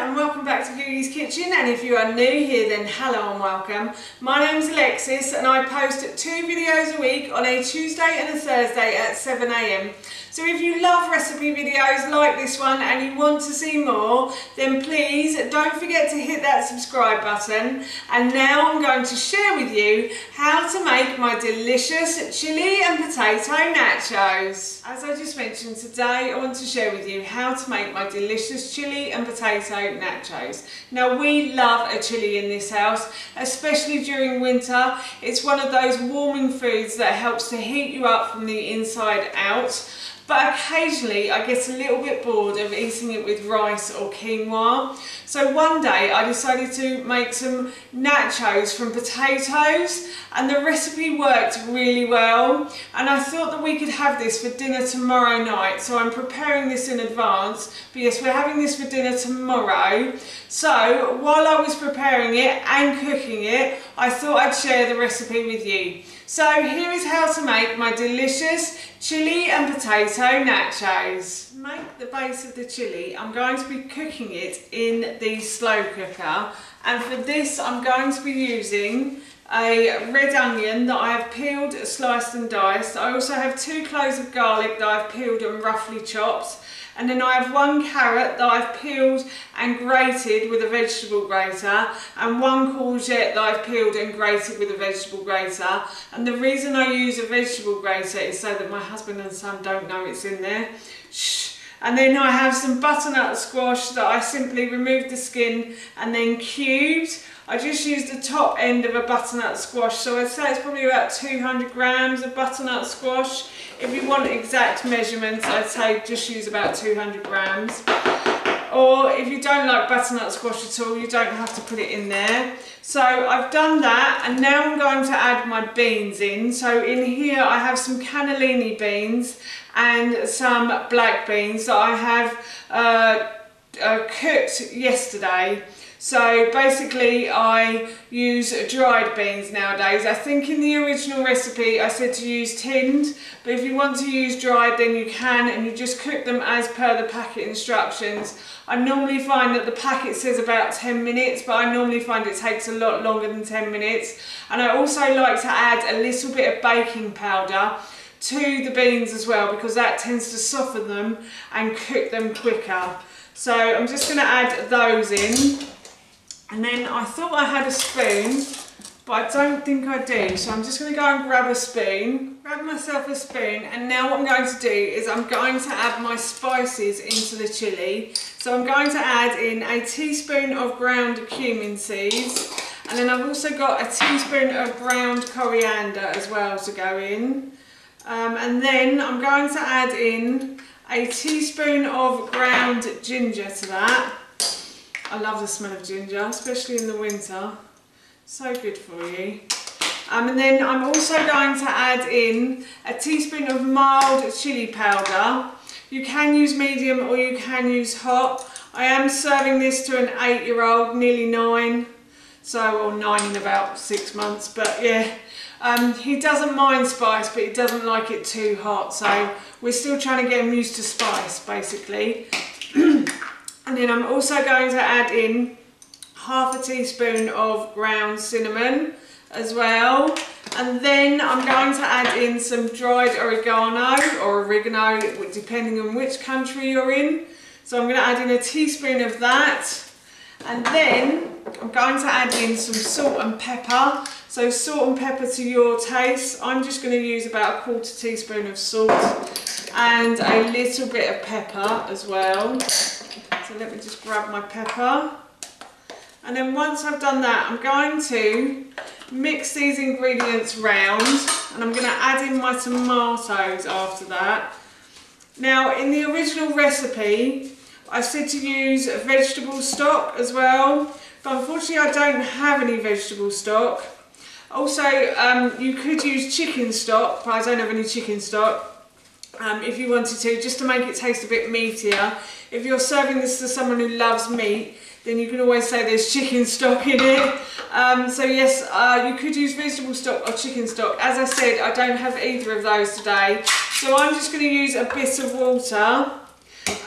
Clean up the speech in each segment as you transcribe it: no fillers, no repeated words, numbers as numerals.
and welcome back to Googie's Kitchen, and if you are new here then hello and welcome. My name's Alexis and I post 2 videos a week on a Tuesday and a Thursday at 7 AM. So if you love recipe videos like this one and you want to see more, then please don't forget to hit that subscribe button. And now I'm going to share with you how to make my delicious chili and potato nachos. As I just mentioned, today I want to share with you how to make my delicious chili and potato nachos. Now we love a chili in this house, especially during winter. It's one of those warming foods that helps to heat you up from the inside out. But occasionally I get a little bit bored of eating it with rice or quinoa. So one day I decided to make some nachos from potatoes, and the recipe worked really well. And I thought that we could have this for dinner tomorrow night. So I'm preparing this in advance. But yes, we're having this for dinner tomorrow. So while I was preparing it and cooking it, I thought I'd share the recipe with you. So here is how to make my delicious chili and potato nachos. To make the base of the chili, I'm going to be cooking it in the slow cooker, and for this I'm going to be using a red onion that I have peeled, sliced and diced. I also have 2 cloves of garlic that I've peeled and roughly chopped. And then I have 1 carrot that I've peeled and grated with a vegetable grater, and 1 courgette that I've peeled and grated with a vegetable grater. And the reason I use a vegetable grater is so that my husband and son don't know it's in there. Shh. And then I have some butternut squash that I simply removed the skin and then cubed. I just used the top end of a butternut squash, so I'd say it's probably about 200 grams of butternut squash. If you want exact measurements, I'd say just use about 200 grams. Or if you don't like butternut squash at all, you don't have to put it in there. So I've done that, and now I'm going to add my beans in. So in here I have some cannellini beans and some black beans that I have cooked yesterday. So basically I use dried beans nowadays. I think in the original recipe I said to use tinned, but if you want to use dried then you can, and you just cook them as per the packet instructions. I normally find that the packet says about 10 minutes, but I normally find it takes a lot longer than 10 minutes. And I also like to add a little bit of baking powder to the beans as well, because that tends to soften them and cook them quicker. So I'm just going to add those in. And then I thought I had a spoon, but I don't think I do. So I'm just going to go and grab a spoon, grab myself a spoon, and now what I'm going to do is I'm going to add my spices into the chili. So I'm going to add in a teaspoon of ground cumin seeds, and then I've also got a teaspoon of ground coriander as well to go in. And then I'm going to add in a teaspoon of ground ginger to that. I love the smell of ginger, especially in the winter. So good for you. And then I'm also going to add in a teaspoon of mild chili powder. You can use medium or you can use hot. I am serving this to an 8-year-old, nearly 9. So, or 9 in about 6 months, but yeah. He doesn't mind spice, but he doesn't like it too hot. So we're still trying to get him used to spice, basically. And then I'm also going to add in half a teaspoon of ground cinnamon as well. And then I'm going to add in some dried oregano, or oregano, depending on which country you're in. So I'm going to add in a teaspoon of that. And then I'm going to add in some salt and pepper. So salt and pepper to your taste. I'm just going to use about a 1/4 teaspoon of salt and a little bit of pepper as well. So let me just grab my pepper. And then once I've done that, I'm going to mix these ingredients round, and I'm going to add in my tomatoes after that. Now in the original recipe, I said to use vegetable stock as well, but unfortunately I don't have any vegetable stock. Also, you could use chicken stock, but I don't have any chicken stock. If you wanted to, just to make it taste a bit meatier. If you're serving this to someone who loves meat, then you can always say there's chicken stock in it. So yes, you could use vegetable stock or chicken stock. As I said, I don't have either of those today. So I'm just going to use a bit of water.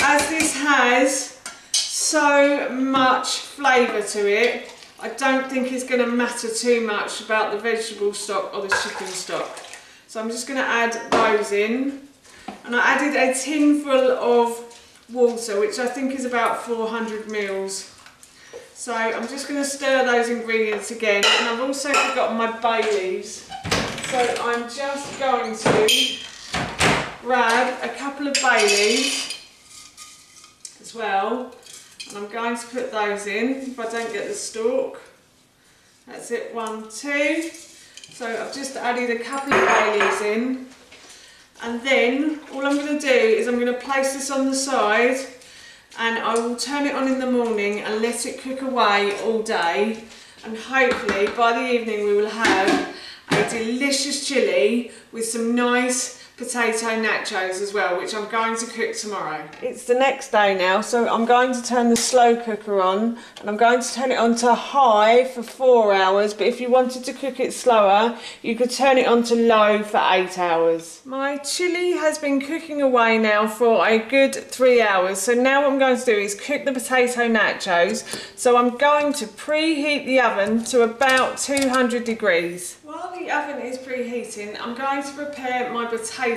As this has so much flavour to it. I don't think it's going to matter too much about the vegetable stock or the chicken stock. So I'm just going to add those in. And I added a tin full of water, which I think is about 400 mils. So I'm just going to stir those ingredients again. And I've also forgotten my bay leaves. So I'm just going to grab a couple of bay leaves as well. And I'm going to put those in if I don't get the stalk. That's it, 1, 2. So I've just added a couple of bay leaves in. And then all I'm going to do is I'm going to place this on the side, and I will turn it on in the morning and let it cook away all day. And hopefully by the evening we will have a delicious chilli with some nice potato nachos as well, which I'm going to cook tomorrow. It's the next day now, so I'm going to turn the slow cooker on, and I'm going to turn it on to high for 4 hours, but if you wanted to cook it slower, you could turn it on to low for 8 hours. My chilli has been cooking away now for a good 3 hours, so now what I'm going to do is cook the potato nachos. So I'm going to preheat the oven to about 200 degrees. While the oven is preheating, I'm going to prepare my potatoes.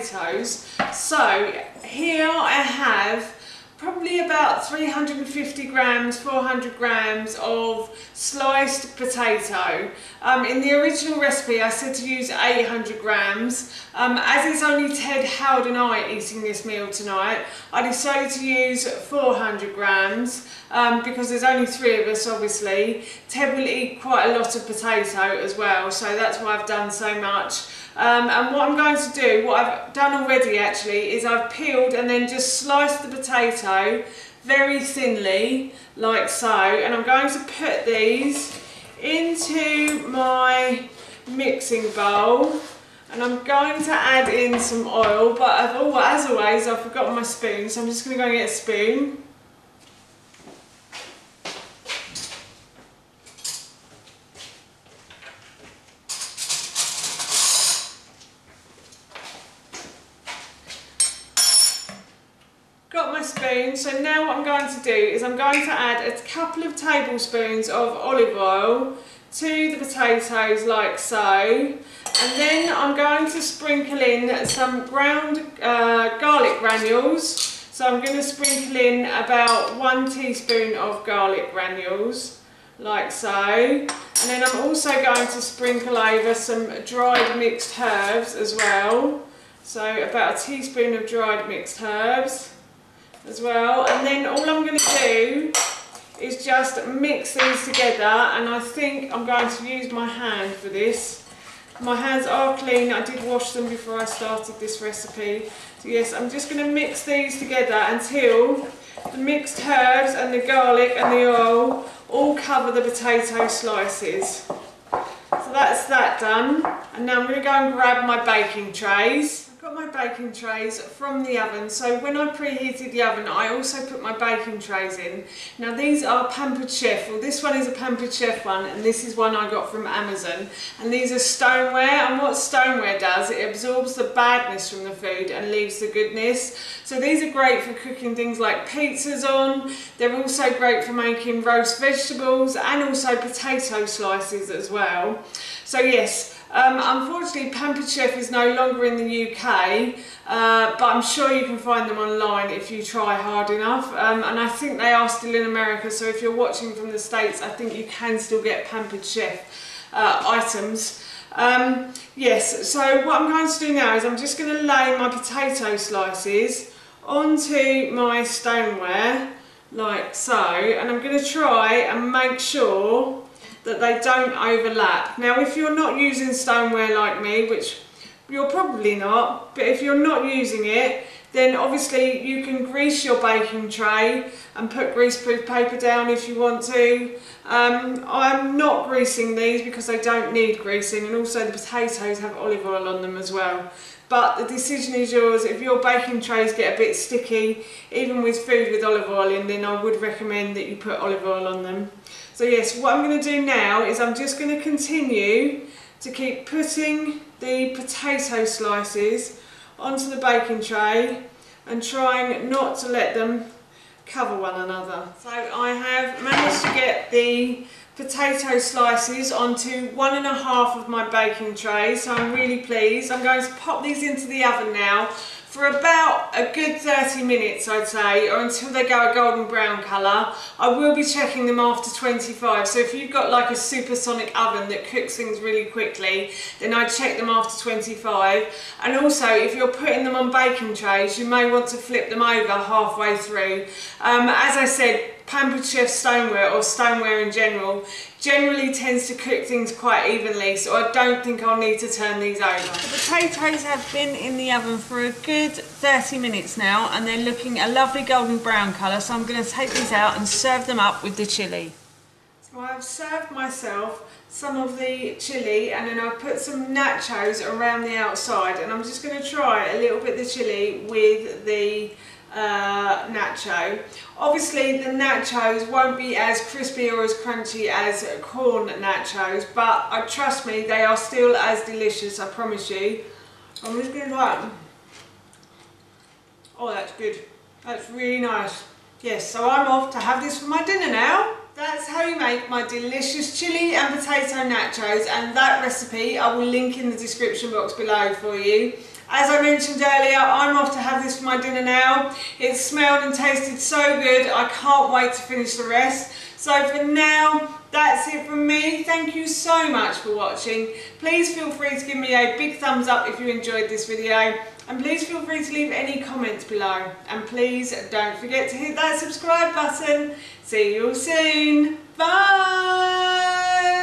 So here I have probably about 350 grams, 400 grams of sliced potato. In the original recipe I said to use 800 grams. As it's only Ted, Howard and I eating this meal tonight, I decided to use 400 grams because there's only 3 of us obviously. Ted will eat quite a lot of potato as well, so that's why I've done so much. And what I'm going to do, what I've done already actually, is I've peeled and then just sliced the potato very thinly, like so, and I'm going to put these into my mixing bowl, and I'm going to add in some oil, but as always I've forgotten my spoon, so I'm just going to go and get a spoon. Got my spoon, so now what I'm going to do is I'm going to add a couple of tablespoons of olive oil to the potatoes like so, and then I'm going to sprinkle in some ground garlic granules. So I'm going to sprinkle in about 1 teaspoon of garlic granules like so, and then I'm also going to sprinkle over some dried mixed herbs as well, so about a teaspoon of dried mixed herbs as well. And then all I'm going to do is just mix these together, and I think I'm going to use my hand for this. My hands are clean, I did wash them before I started this recipe. So yes, I'm just going to mix these together until the mixed herbs and the garlic and the oil all cover the potato slices. So that's that done, and now I'm going to go and grab my baking trays. Got my baking trays from the oven, so when I preheated the oven I also put my baking trays in. Now these are Pampered Chef, well this one is a Pampered Chef one, and this is one I got from Amazon, and these are stoneware, and what stoneware does, it absorbs the badness from the food and leaves the goodness. So these are great for cooking things like pizzas on, they're also great for making roast vegetables and also potato slices as well. So yes, unfortunately Pampered Chef is no longer in the UK, but I'm sure you can find them online if you try hard enough, and I think they are still in America, so if you're watching from the States I think you can still get Pampered Chef items. Yes, so what I'm going to do now is I'm just going to lay my potato slices onto my stoneware like so, and I'm going to try and make sure that they don't overlap. Now if you're not using stoneware like me, which you're probably not, but if you're not using it, then obviously you can grease your baking tray and put greaseproof paper down if you want to. I'm not greasing these because they don't need greasing, and also the potatoes have olive oil on them as well. But the decision is yours. If your baking trays get a bit sticky, even with food with olive oil in, then I would recommend that you put olive oil on them. So yes, what I'm going to do now is I'm just going to continue to keep putting the potato slices onto the baking tray and trying not to let them cover one another. So I have managed to get the potato slices onto 1.5 of my baking tray, so I'm really pleased. I'm going to pop these into the oven now for about a good 30 minutes, I'd say, or until they go a golden brown colour. I will be checking them after 25, so if you've got like a supersonic oven that cooks things really quickly, then I'd check them after 25. And also, if you're putting them on baking trays, you may want to flip them over halfway through. As I said, Pampered Chef stoneware, or stoneware in general, generally tends to cook things quite evenly, so I don't think I'll need to turn these over. The potatoes have been in the oven for a good 30 minutes now, and they're looking a lovely golden brown colour, so I'm going to take these out and serve them up with the chilli. So I've served myself some of the chilli, and then I've put some nachos around the outside, and I'm just going to try a little bit of the chilli with the nacho. Obviously the nachos won't be as crispy or as crunchy as corn nachos, but trust me, they are still as delicious, I promise you. I'm just going to try them. Oh, that's good. That's really nice. Yes, so I'm off to have this for my dinner now. That's how you make my delicious chilli and potato nachos, and that recipe I will link in the description box below for you. As I mentioned earlier, I'm off to have this for my dinner now. It smelled and tasted so good, I can't wait to finish the rest. So for now, that's it from me. Thank you so much for watching. Please feel free to give me a big thumbs up if you enjoyed this video. And please feel free to leave any comments below. And please don't forget to hit that subscribe button. See you all soon. Bye!